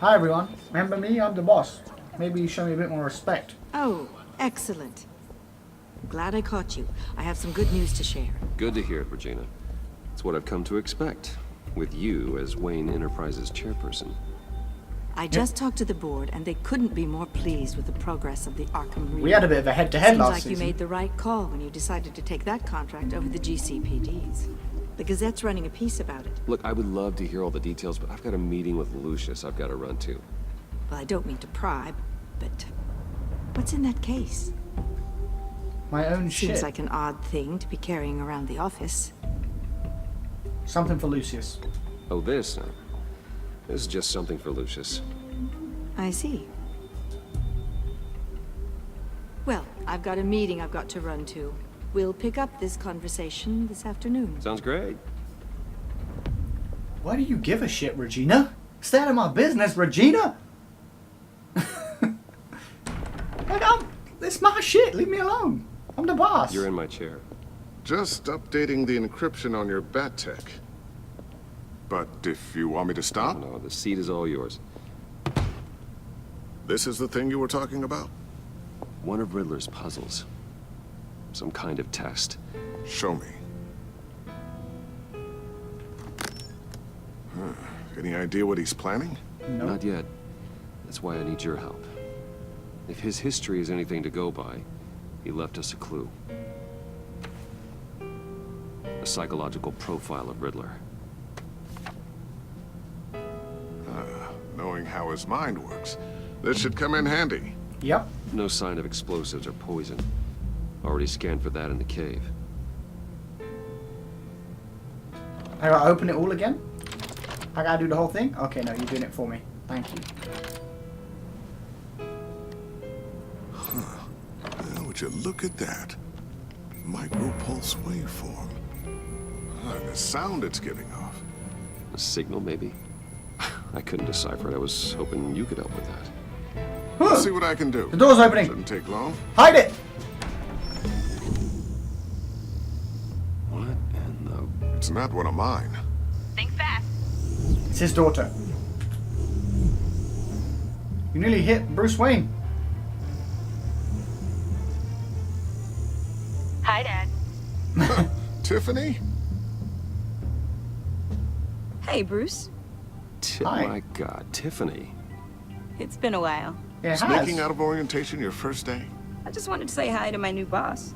Hi everyone. Remember me? I'm the boss. Maybe you show me a bit more respect. Oh, excellent. Glad I caught you. I have some good news to share. Good to hear it, Regina. It's what I've come to expect, with you as Wayne Enterprises chairperson. I just talked to the board, and they couldn't be more pleased with the progress of the Arkham Reader. We had a bit of a head-to-head last Seems like season. you made the right call when you decided to take that contract over the GCPD's. The Gazette's running a piece about it. Look, I would love to hear all the details, but I've got a meeting with Lucius I've got to run to. Well, I don't mean to pry, but what's in that case? My own shit. Seems like an odd thing to be carrying around the office. Something for Lucius. Oh, this? No. This is just something for Lucius. I see. Well, I've got a meeting I've got to run to. We'll pick up this conversation this afternoon. Sounds great. Why do you give a shit, Regina? Stay out of my business, Regina! It's my shit, leave me alone. I'm the boss. You're in my chair. Just updating the encryption on your bat tech. But if you want me to stop, No, the seat is all yours. this is the thing you were talking about? One of Riddler's puzzles. Some kind of test. Show me. Any idea what he's planning? No. Not yet. That's why I need your help. If his history is anything to go by, he left us a clue. A psychological profile of Riddler. Knowing how his mind works, this should come in handy. Yep. No sign of explosives or poison. Already scanned for that in the cave. I gotta open it all again? I gotta do the whole thing? Okay, no, you're doing it for me. Thank you. Now, would you look at that? Micro-pulse waveform. The sound it's giving off. A signal, maybe? I couldn't decipher it. I was hoping you could help with that. Let's see what I can do. The door's opening. Shouldn't take long. Hide it! What in the... It's not one of mine. Think fast. It's his daughter. You nearly hit Bruce Wayne. Hi, Dad. Tiffany? Hey, Bruce. Hi. My God, Tiffany. It's been a while. Yeah, it Sneaking has. out of orientation your first day? I just wanted to say hi to my new boss.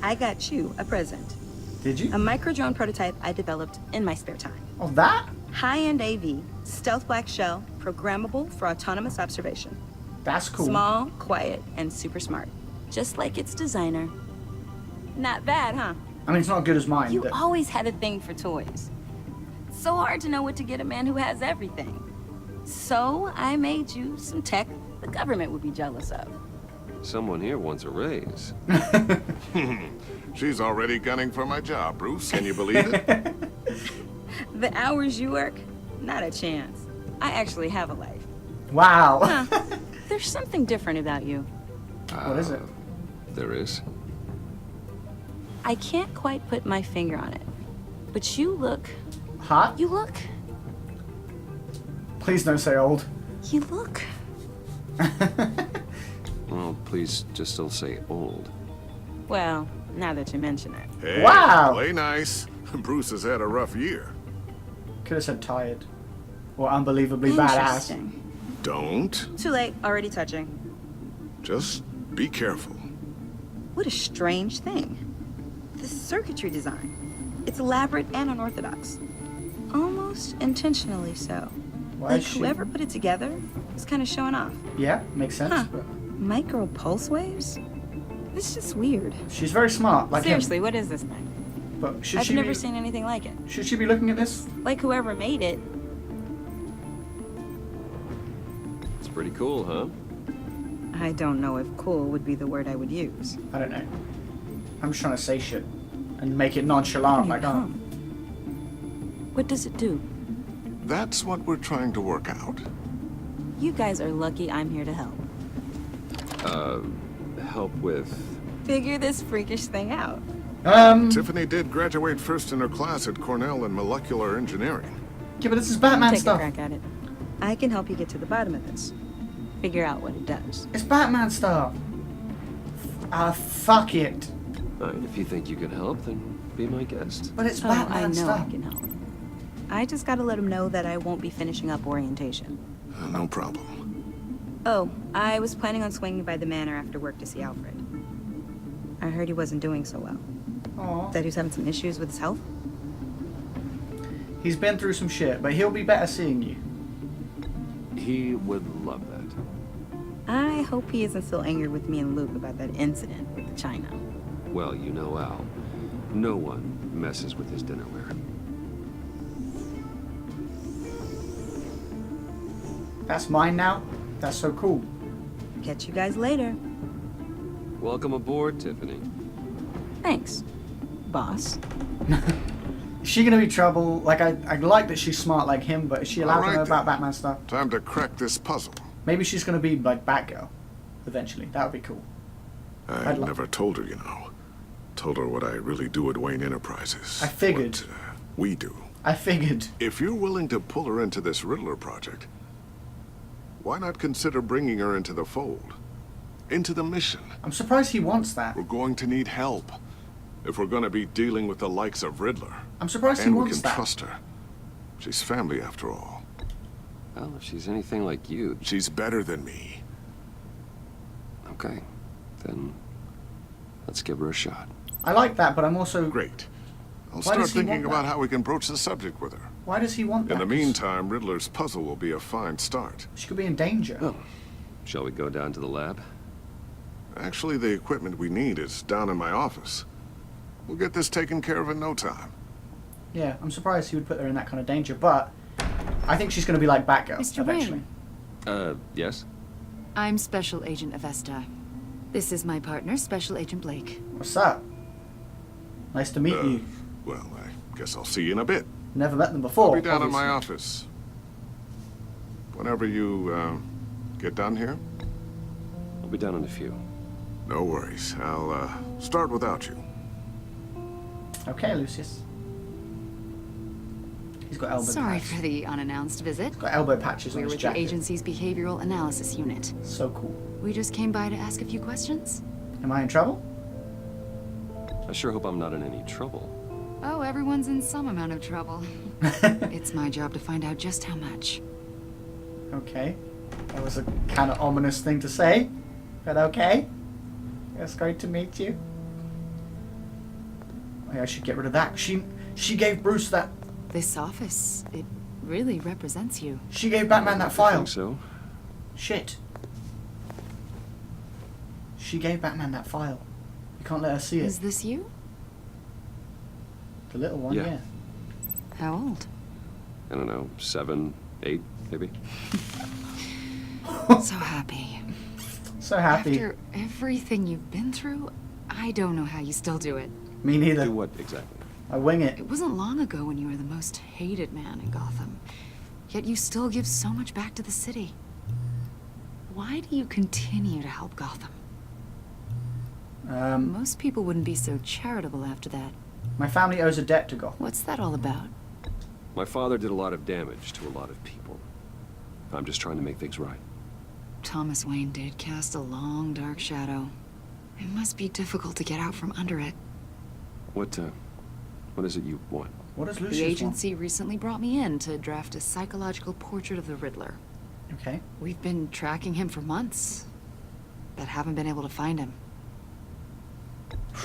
I got you a present. Did you? A micro-drone prototype I developed in my spare time. Oh, that? High-end AV, stealth black shell, programmable for autonomous observation. That's cool. Small, quiet, and super smart. Just like its designer. Not bad, huh? I mean, it's not as good as mine. You but- always had a thing for toys. So hard to know what to get a man who has everything. So I made you some tech the government would be jealous of. Someone here wants a raise. She's already gunning for my job, Bruce. Can you believe it? The hours you work, not a chance. I actually have a life. Wow. Huh. There's something different about you. What is it? There is. I can't quite put my finger on it. But you look... Hot? You look... Please don't say old. You look... Well, please just don't say old. Well, now that you mention it. Hey, Wow. play nice. Bruce has had a rough year. Could have said tired. Or unbelievably badass. Interesting. Don't. Too late, already touching. Just be careful. What a strange thing. The circuitry design. It's elaborate and unorthodox. Almost intentionally so. Why Like is she? whoever put it together is kind of showing off. Yeah, makes sense. Huh. But Micro pulse waves? This is just weird. she's very smart. Like Seriously, him. what is this thing? But should I've she never be? seen anything like it. Should she be looking at this? Like whoever made it. It's pretty cool, huh? I don't know if cool would be the word I would use. I don't know. I'm just trying to say shit and make it nonchalant. Like, oh, What does it do? That's what we're trying to work out. You guys are lucky I'm here to help. Help with... Figure this freakish thing out. Tiffany did graduate first in her class at Cornell in molecular engineering. Yeah, but this is Batman Take a stuff. crack at it. I can help you get to the bottom of this. Figure out what it does. It's Batman stuff. Fuck it. If you think you can help, then be my guest. But it's Oh, I Batman know stuff. I can help. I just gotta let him know that I won't be finishing up orientation. No problem. Oh, I was planning on swinging by the manor after work to see Alfred. I heard he wasn't doing so well. Aw. That he was having some issues with his health. He's been through some shit, but he'll be better seeing you. He would love that. I hope he isn't still angry with me and Luke about that incident with the China. Well, you know Al. No one messes with his dinnerware. That's mine now? That's so cool. Catch you guys later. Welcome aboard, Tiffany. Thanks, boss. Is she gonna be trouble? Like, I like that she's smart like him, but is she allowed to Alright know about then. Batman stuff? Time to crack this puzzle. Maybe she's gonna be like Batgirl, eventually. That would be cool. I I'd love- never told her, you know. Told her what I really do at Wayne Enterprises. I figured. What, we do. I figured. If you're willing to pull her into this Riddler project, why not consider bringing her into the fold? Into the mission? I'm surprised he wants that. We're going to need help if we're going to be dealing with the likes of Riddler. I'm surprised he And we wants can that. trust her. She's family after all. Well, if she's anything like you, She's better than me. okay. Then let's give her a shot. I like that, but I'm also... Great. I'll Why start does he thinking want about that? how we can broach the subject with her. Why does he want that? In the meantime, Riddler's puzzle will be a fine start. She could be in danger. Oh, shall we go down to the lab? Actually, the equipment we need is down in my office. We'll get this taken care of in no time. Yeah, I'm surprised he would put her in that kind of danger, but I think she's going to be like Batgirl Mr. eventually. Wayne. Yes? I'm Special Agent Avesta. This is my partner, Special Agent Blake. What's up? Nice to meet you. Well, I guess I'll see you in a bit. Never met them before. I'll be down in my obviously. office. Whenever you, get done here, I'll be down in a few. no worries. I'll, start without you. Okay, Lucius. He's got elbow Sorry patches. for the unannounced visit. Got elbow patches We're on his with the jacket. agency's behavioral analysis unit. So cool. We just came by to ask a few questions. Am I in trouble? I sure hope I'm not in any trouble. Oh, everyone's in some amount of trouble. It's my job to find out just how much. Okay. That was a kind of ominous thing to say. But okay. It's great to meet you. Oh, yeah, I should get rid of that. She gave Bruce that... This office, it really represents you. She gave Batman that I file. think so. Shit. She gave Batman that file. You can't let her see it. Is this you? The little one, Yeah. yeah. How old? I don't know, 7, 8, maybe? So happy. So happy. After everything you've been through, I don't know how you still do it. Me neither. Do what exactly? I wing it. It wasn't long ago when you were the most hated man in Gotham. Yet you still give so much back to the city. Why do you continue to help Gotham? Most people wouldn't be so charitable after that. My family owes a debt to Gotham. What's that all about? My father did a lot of damage to a lot of people. I'm just trying to make things right. Thomas Wayne did cast a long, dark shadow. It must be difficult to get out from under it. What is it you want? What does The Lucius agency recently brought me in to draft a psychological portrait of the Riddler. want? Okay. We've been tracking him for months, but haven't been able to find him.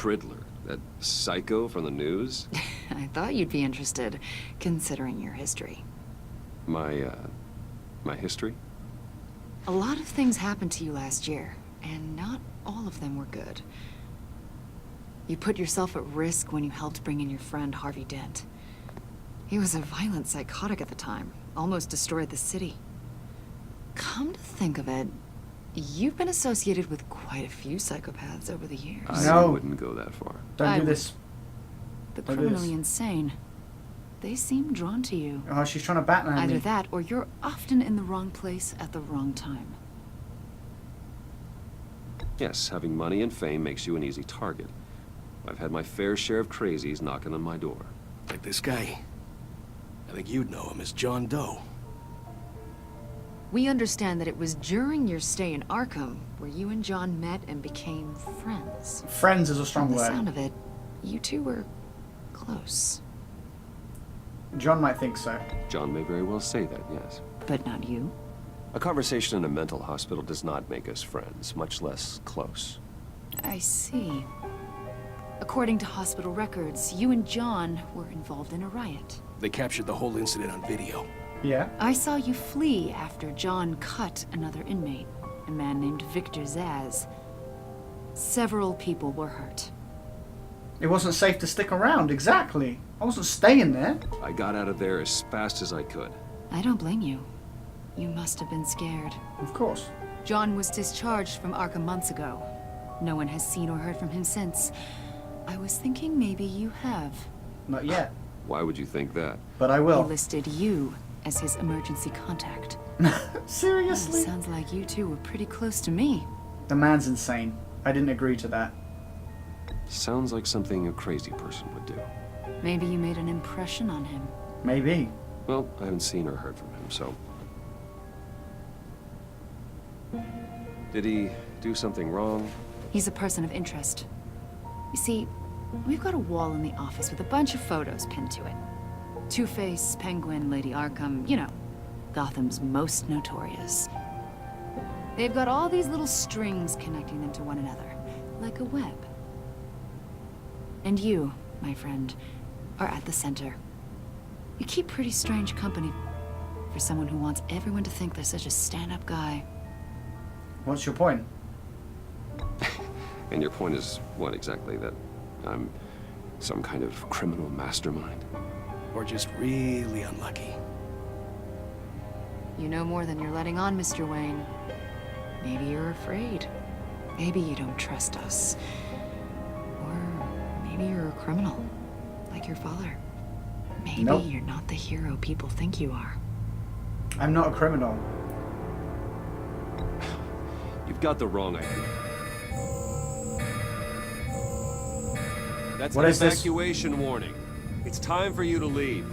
Riddler, that psycho from the news? I thought you'd be interested, considering your history. My history? A lot of things happened to you last year, and not all of them were good. You put yourself at risk when you helped bring in your friend Harvey Dent. He was a violent psychotic at the time, almost destroyed the city. Come to think of it, you've been associated with quite a few psychopaths over the years. I No. wouldn't go that far. Don't I do would. this. The Look at criminally this. insane. They seem drawn to you. Oh, she's trying to Batman Either me. that, or you're often in the wrong place at the wrong time. Yes, having money and fame makes you an easy target. I've had my fair share of crazies knocking on my door. Like this guy. I think you'd know him as John Doe. We understand that it was during your stay in Arkham where you and John met and became friends. Friends is a strong From the word. sound of it, you two were close. John might think so. John may very well say that, yes. But not you. A conversation in a mental hospital does not make us friends, much less close. I see. According to hospital records, you and John were involved in a riot. They captured the whole incident on video. Yeah. I saw you flee after John cut another inmate, a man named Victor Zaz. Several people were hurt. It wasn't safe to stick around, exactly. I wasn't staying there. I got out of there as fast as I could. I don't blame you. You must have been scared. Of course. John was discharged from Arkham months ago. No one has seen or heard from him since. I was thinking maybe you have. Not yet. Why would you think that? But I He will. listed you as his emergency contact. Seriously? Sounds like you two were pretty close to me. The man's insane. I didn't agree to that. Sounds like something a crazy person would do. Maybe you made an impression on him. Maybe. Well, I haven't seen or heard from him, so... Did he do something wrong? He's a person of interest. You see, we've got a wall in the office with a bunch of photos pinned to it. Two-Face, Penguin, Lady Arkham, you know, Gotham's most notorious. They've got all these little strings connecting them to one another, like a web. And you, my friend, are at the center. You keep pretty strange company for someone who wants everyone to think they're such a stand-up guy. What's your point? And your point is what exactly? That I'm some kind of criminal mastermind? Or just really unlucky. You know more than you're letting on, Mr. Wayne. Maybe you're afraid. Maybe you don't trust us. Or maybe you're a criminal, like your father. Maybe Nope. you're not the hero people think you are. I'm not a criminal. You've got the wrong idea. That's What an is this? evacuation warning. It's time for you to leave.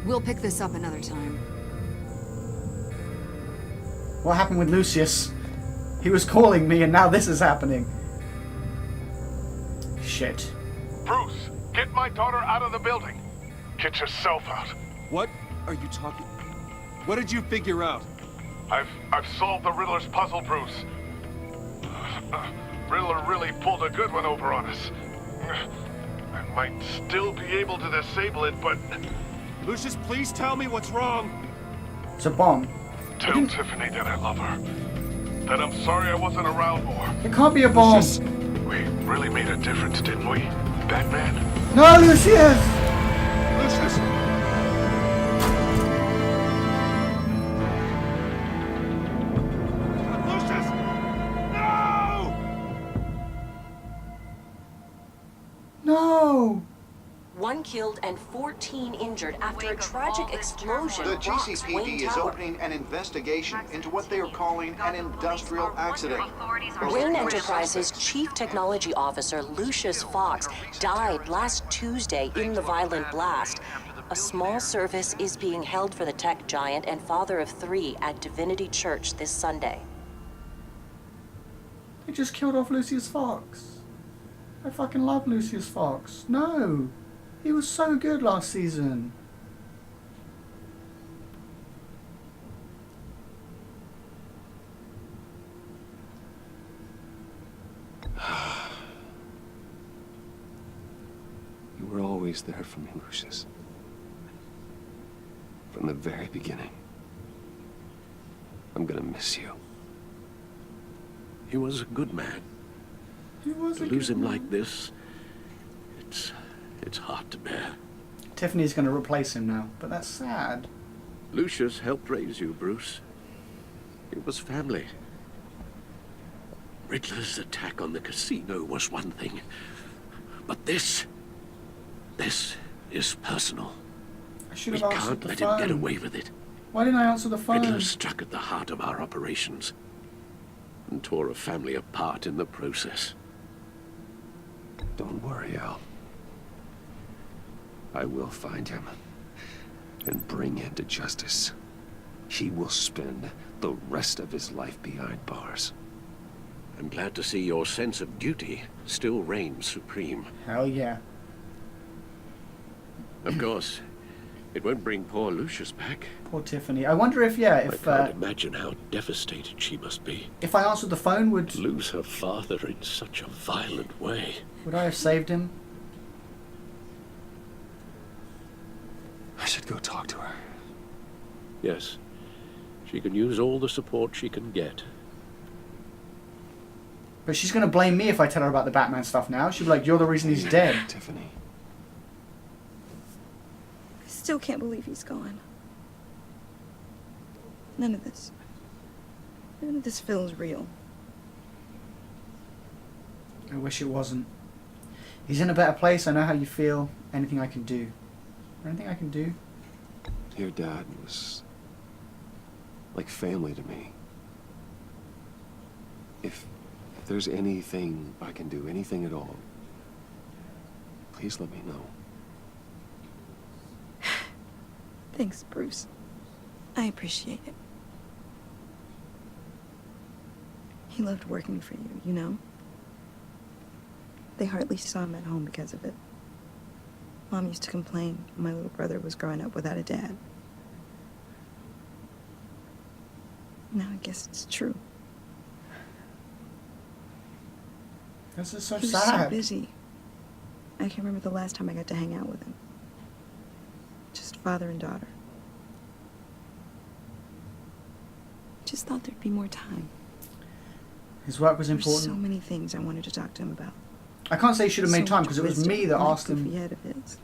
We'll pick this up another time. What happened with Lucius? He was calling me and now this is happening. Shit. Bruce, get my daughter out of the building. Get yourself out. What are you talking? What did you figure out? I've solved the Riddler's puzzle, Bruce. Riddler really pulled a good one over on us. I might still be able to disable it, but Lucius, please tell me what's wrong. It's a bomb. tell Tiffany that I love her. That I'm sorry I wasn't around more. It can't be a bomb. Lucius. We really made a difference, didn't we, Batman? No, Lucius! Lucius! Lucius! No! No! One killed and 14 injured after a tragic explosion The rocks GCPD Wayne is Tower. opening an investigation into what they are calling an industrial accident. Wayne Enterprises' chief technology officer, Lucius Fox, died last Tuesday in the violent blast. A small service is being held for the tech giant and father of 3 at Divinity Church this Sunday. They just killed off Lucius Fox. I fucking love Lucius Fox. No! He was so good last season. You were always there for me, Lucius. From the very beginning. I'm gonna miss you. He was a good man. He was To a lose good him man. like this, it's hard to bear. Tiffany's gonna replace him now, but that's sad. Lucius helped raise you, Bruce. It was family. Riddler's attack on the casino was one thing. But this is personal. I should We have answered can't the let phone. him get away with it. Why didn't I answer the phone? Riddler struck at the heart of our operations and tore a family apart in the process. Don't worry, Al. I will find him and bring him to justice. he will spend the rest of his life behind bars. I'm glad to see your sense of duty still reigns supreme. Hell yeah. Of course, it won't bring poor Lucius back. Poor Tiffany. I wonder if, yeah, I if can't imagine how devastated she must be. if I answered the phone, would Lose her father in such a violent way. I have saved him? I should go talk to her. Yes, she can use all the support she can get. But she's gonna blame me if I tell her about the Batman stuff now. She'll be like, "You're the reason he's dead." Tiffany. I still can't believe he's gone. None of this feels real. I wish it wasn't. He's in a better place. I know how you feel. Anything I can do? Anything I can do? Your dad was like family to me. If there's anything I can do, anything at all, please let me know. Thanks, Bruce. I appreciate it. He loved working for you, you know? They hardly saw him at home because of it. Mom used to complain my little brother was growing up without a dad. Now I guess it's true. This is so He was sad. so busy. I can't remember the last time I got to hang out with him. Just father and daughter. Just thought there'd be more time. His work was There's important. so many things I wanted to talk to him about. I can't say he should have made So time much because it was wisdom me that in that asked him. goofy head of his.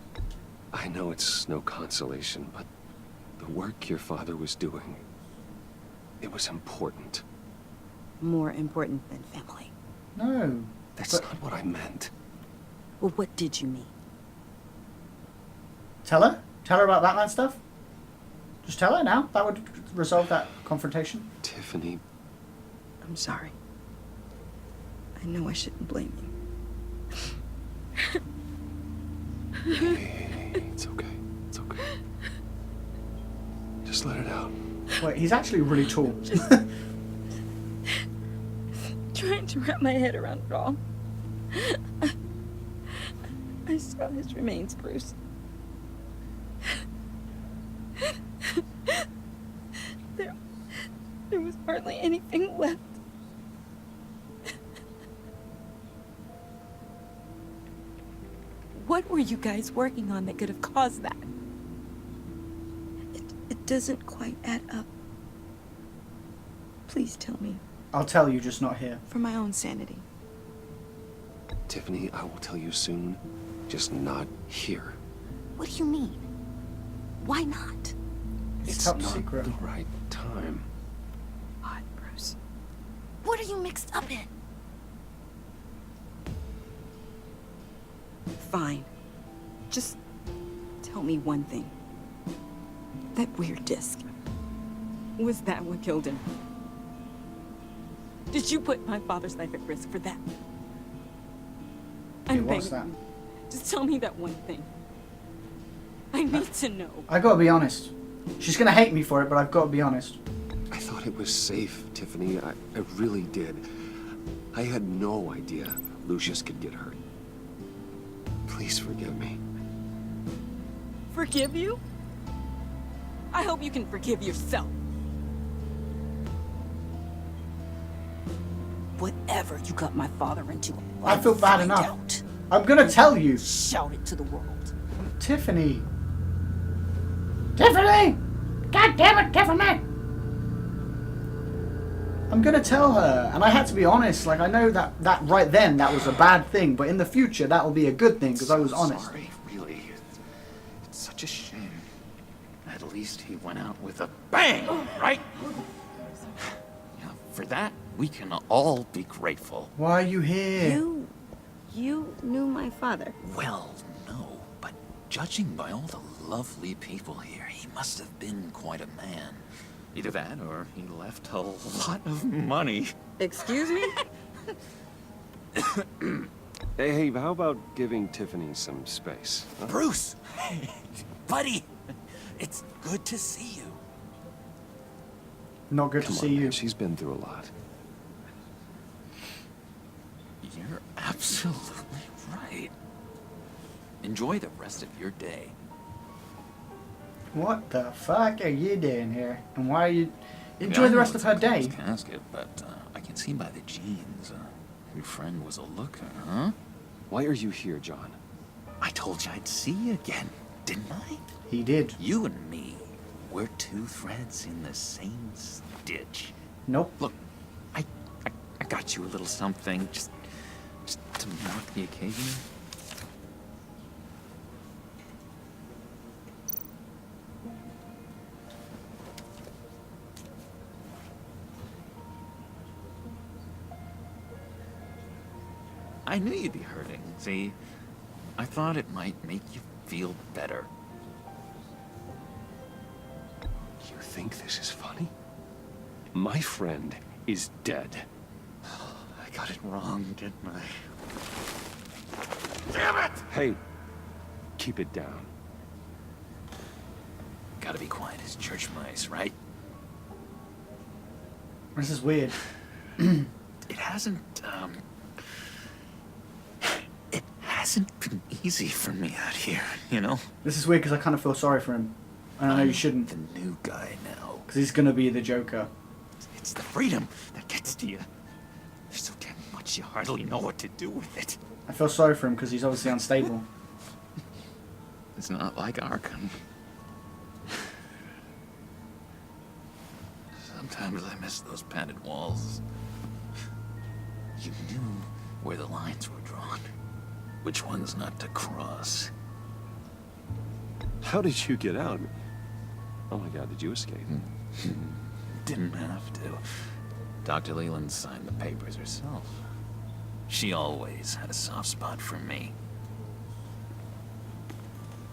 I know it's no consolation, but the work your father was doing, it was important. More important than family. No. That's But- not what I meant. Well, what did you mean? Tell her? Tell her about Batman stuff? Just tell her now. That would resolve that confrontation. Tiffany, I'm sorry. I know I shouldn't blame you. hey, it's okay. It's okay. Just let it out. Wait, he's actually really tall. Trying to wrap my head around it all. I saw his remains, Bruce. There was hardly anything left. What were you guys working on that could have caused that? It doesn't quite add up. Please tell me. I'll tell you, just not here. For my own sanity. Tiffany, I will tell you soon, just not here. What do you mean? Why not? It's It's top not secret. the right time. What, Bruce? What are you mixed up in? Fine. Just tell me one thing. That weird disc. Was that what killed him? Did you put my father's life at risk for that? I'm what's begging that? you. Just tell me that one thing. I need to know. I gotta be honest. She's gonna hate me for it, but I've gotta be honest. I thought it was safe, Tiffany. I really did. I had no idea Lucius could get hurt. Please forgive me. Forgive you? I hope you can forgive yourself. Whatever you got my father into, I feel bad find enough. out. I'm gonna tell you. Shout it to the world. Tiffany. Tiffany! God damn it, Tiffany! I'm gonna tell her, and I had to be honest. Like, I know that right then that was a bad thing, but in the future that will be a good thing because I was honest. Sorry, really. It's such a shame. At least he went out with a bang, right? Yeah, for that, we can all be grateful. Why are you here? You knew my father. Well, no, but judging by all the lovely people here, he must have been quite a man. Either that, or he left a lot of money. Excuse me? Hey, how about giving Tiffany some space? Huh? Bruce! Buddy! It's good to see you. Not good Come to on, see man, you. she's been through a lot. You're absolutely right. Enjoy the rest of your day. What the fuck are you doing here? And why are you... Enjoy I the know rest of it's her a closed day. casket, but I can see by the jeans. Your friend was a looker, huh? Why are you here, John? I told you I'd see you again, didn't I? He did. You and me, we're two threads in the same stitch. Nope. Look, I got you a little something, just to mark the occasion. I knew you'd be hurting, see? I thought it might make you feel better. You think this is funny? My friend is dead. I got it wrong, didn't I? Damn it! Hey, keep it down. Gotta be quiet as church mice, right? This is weird. It hasn't been easy for me out here, you know? This is weird because I kind of feel sorry for him. And I know you shouldn't. The new guy now. Because he's going to be the Joker. It's the freedom that gets to you. There's so damn much you hardly know what to do with it. I feel sorry for him because he's obviously unstable. It's not like Arkham. Sometimes I miss those padded walls. You knew where the lines were drawn. Which ones not to cross. How did you get out? Oh my God, did you escape? Didn't have to. Dr. Leland signed the papers herself. She always had a soft spot for me.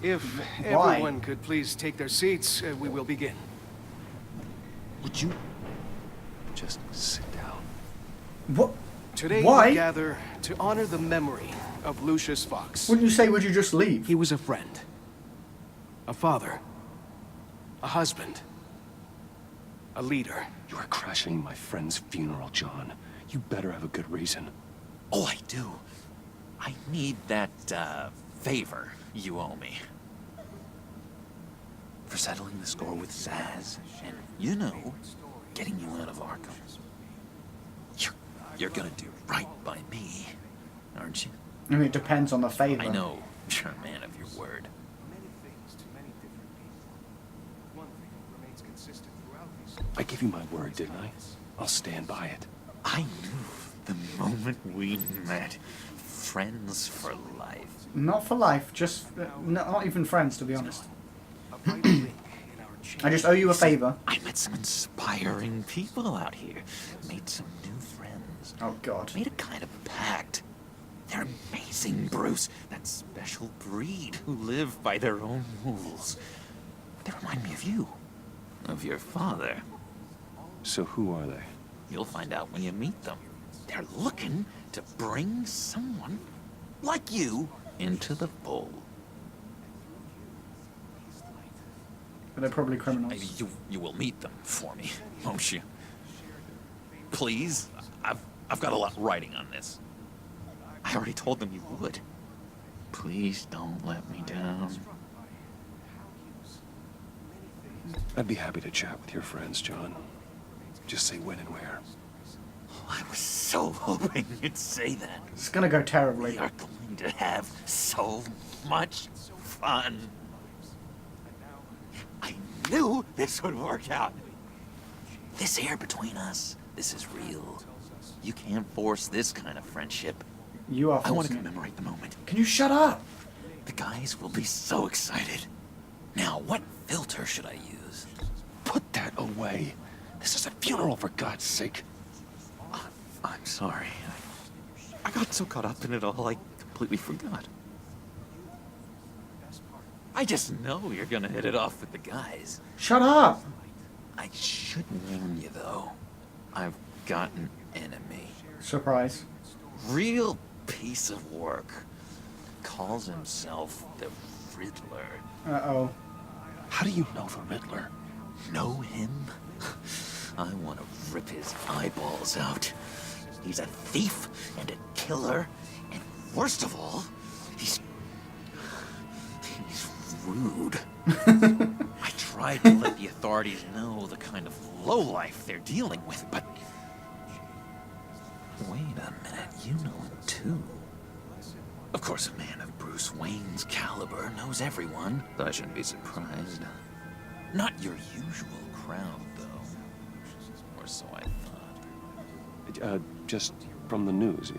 If Why? everyone could please take their seats, we will begin. Would you just sit down? What? Today Why? we gather to honor the memory of Lucius Fox. Wouldn't you say, would you just leave? He was a friend, a father, a husband, a leader. You are crashing my friend's funeral, John. You better have a good reason. Oh, I do. I need that, favor you owe me. For settling the score with Zaz, and, you know, getting you out of Arkham. You're gonna do right by me, aren't you? I mean, it depends on the favor. I know you're a man of your word. Many things to many different people. One thing remains consistent throughout these. I gave you my word, didn't I? I'll stand by it. I knew the moment we met, friends for life. Not for life, just... not even friends, to be honest. A vital link in our chain. I just owe you a favor. I met some inspiring people out here. Made some new friends. Oh, God. Made a kind of pact. They're amazing, Bruce. That special breed who live by their own rules. They remind me of you. Of your father. So who are they? You'll find out when you meet them. They're looking to bring someone like you into the fold. But they're probably criminals. You will meet them for me, won't you? Please? I've got a lot riding on this. I already told them you would. Please don't let me down. I'd be happy to chat with your friends, John. Just say when and where. Oh, I was so hoping you'd say that. It's gonna go terribly. We are going to have so much fun. I knew this would work out. This air between us, this is real. You can't force this kind of friendship. You are I want to forcing it. commemorate the moment. Can you shut up? The guys will be so excited. Now, what filter should I use? Put that away. This is a funeral, for God's sake. I'm sorry. I got so caught up in it all, I completely forgot. I just know you're gonna hit it off with the guys. Shut up! I should warn you, though. I've got an enemy. Surprise. Real piece of work. Calls himself the Riddler. Uh-oh. How do you know the Riddler? Know him? I want to rip his eyeballs out. He's a thief and a killer, and worst of all, he's rude. I tried to let the authorities know the kind of lowlife they're dealing with, but... Wait a minute, you know him too. Of course, a man of Bruce Wayne's caliber knows everyone. I shouldn't be surprised. Not your usual crowd, though. Or so I thought. Just from the news.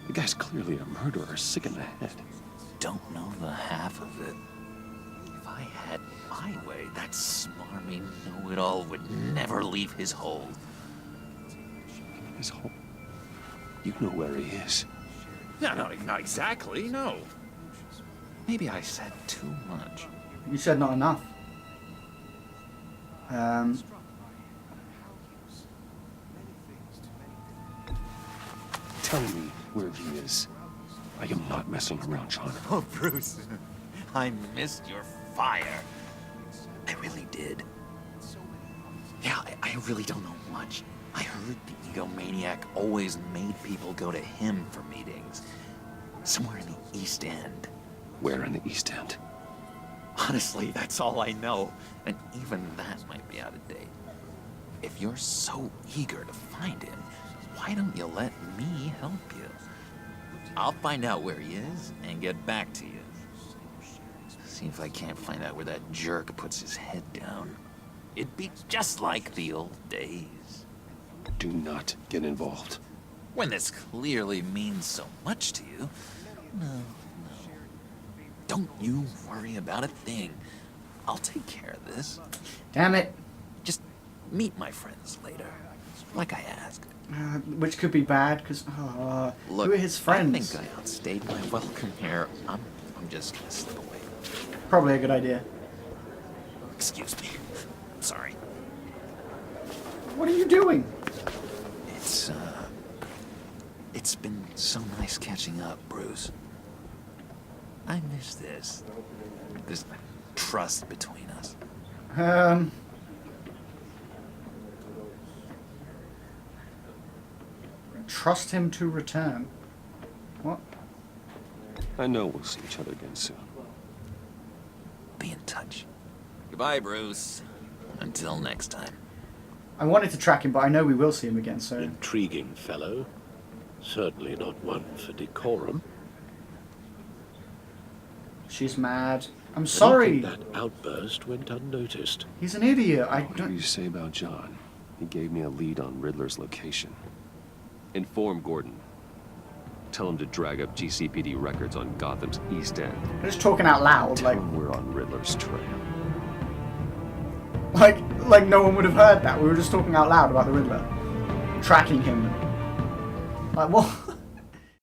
The guy's clearly a murderer, sick in the head. Don't know the half of it. If I had my way, that smarmy know-it-all would never leave his hole. His hole? You know where he is. No, not exactly, no. Maybe I said too much. You said not enough. Tell me where he is. I am not messing around, John. Oh, Bruce. I missed your fire. I really did. Yeah, I really don't know much. I heard the egomaniac always made people go to him for meetings. Somewhere in the East End. Where in the East End? Honestly, that's all I know. And even that might be out of date. If you're so eager to find him, why don't you let me help you? I'll find out where he is and get back to you. See if I can't find out where that jerk puts his head down. It'd be just like the old days. Do not get involved. When this clearly means so much to you. No. Don't you worry about a thing. I'll take care of this. Damn it. Just meet my friends later, like I asked. Which could be bad, because Look, who are his friends? I think I outstayed my welcome here. I'm just gonna slip away. Probably a good idea. Excuse me. Sorry. What are you doing? It's been so nice catching up, Bruce. I miss this trust between us. Trust him to return. What? I know we'll see each other again soon. Be in touch. Goodbye, Bruce. Until next time. I wanted to track him, but I know we will see him again, so... Intriguing fellow. Certainly not one for decorum. She's mad. I'm I sorry. don't think that outburst went unnoticed. He's an idiot. What do you say about John? He gave me a lead on Riddler's location. Inform Gordon. Tell him to drag up GCPD records on Gotham's East End. I'm just talking out loud, Tell him we're on Riddler's trail. Like no one would have heard that. We were just talking out loud about the Riddler. Tracking him. Like, what?